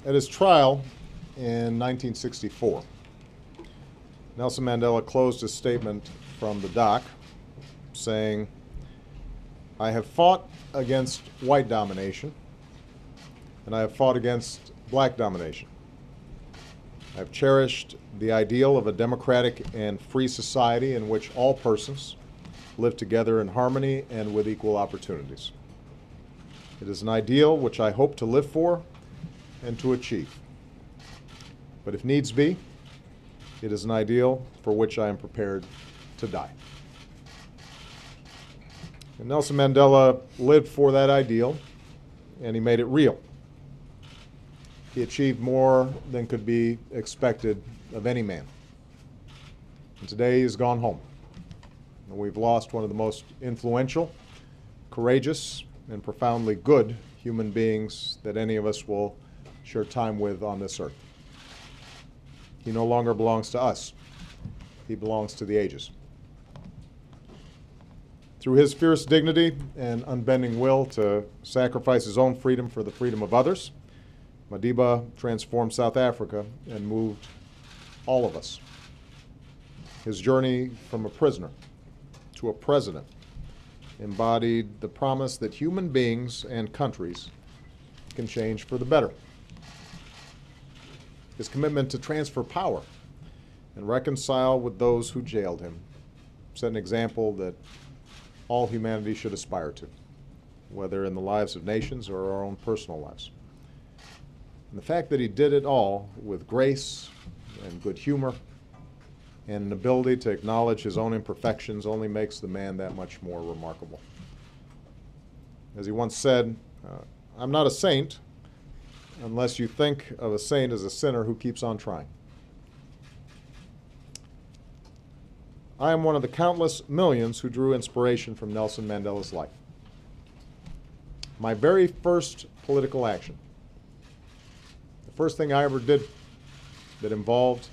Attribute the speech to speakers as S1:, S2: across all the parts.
S1: At his trial in 1964, Nelson Mandela closed his statement from the dock saying, "I have fought against white domination, and I have fought against black domination. I have cherished the ideal of a democratic and free society in which all persons live together in harmony and with equal opportunities. It is an ideal which I hope to live for and to achieve. But if needs be, it is an ideal for which I am prepared to die." And Nelson Mandela lived for that ideal, and he made it real. He achieved more than could be expected of any man. And today he's gone home. And we've lost one of the most influential, courageous, and profoundly good human beings that any of us will share time with on this earth. He no longer belongs to us. He belongs to the ages. Through his fierce dignity and unbending will to sacrifice his own freedom for the freedom of others, Madiba transformed South Africa and moved all of us. His journey from a prisoner to a president embodied the promise that human beings and countries can change for the better. His commitment to transfer power and reconcile with those who jailed him set an example that all humanity should aspire to, whether in the lives of nations or our own personal lives. And the fact that he did it all with grace and good humor and an ability to acknowledge his own imperfections only makes the man that much more remarkable. As he once said, "I'm not a saint unless you think of a saint as a sinner who keeps on trying." I am one of the countless millions who drew inspiration from Nelson Mandela's life. My very first political action, the first thing I ever did that involved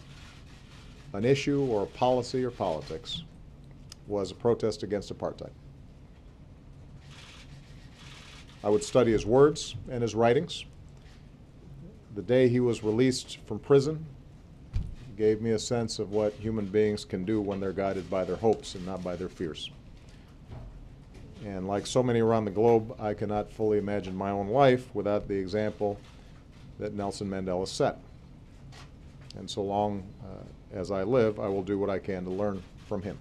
S1: an issue or a policy or politics, was a protest against apartheid. I would study his words and his writings. The day he was released from prison gave me a sense of what human beings can do when they're guided by their hopes and not by their fears. And like so many around the globe, I cannot fully imagine my own life without the example that Nelson Mandela set. And so long as I live, I will do what I can to learn from him.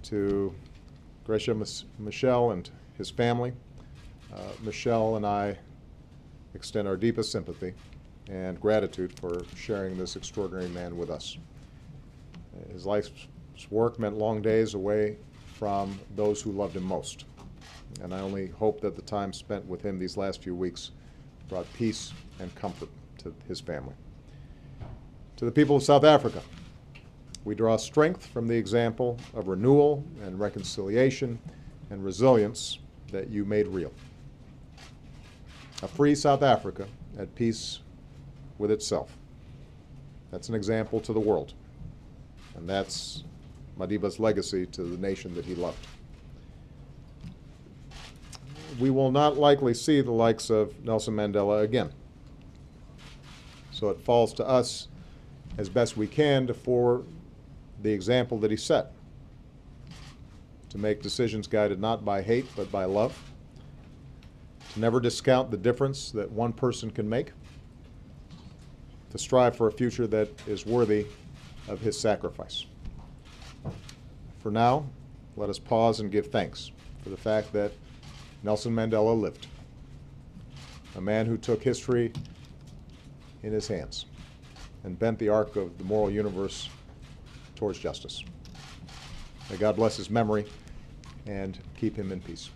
S1: To Gracia Michelle and his family, Michelle and I extend our deepest sympathy and gratitude for sharing this extraordinary man with us. His life's work meant long days away from those who loved him most. And I only hope that the time spent with him these last few weeks brought peace and comfort to his family. To the people of South Africa, we draw strength from the example of renewal and reconciliation and resilience that you made real. A free South Africa at peace with itself. That's an example to the world. And that's Madiba's legacy to the nation that he loved. We will not likely see the likes of Nelson Mandela again. So it falls to us as best we can to forward the example that he set, to make decisions guided not by hate but by love, to never discount the difference that one person can make, to strive for a future that is worthy of his sacrifice. For now, let us pause and give thanks for the fact that Nelson Mandela lived, a man who took history in his hands and bent the arc of the moral universe towards justice. May God bless his memory and keep him in peace.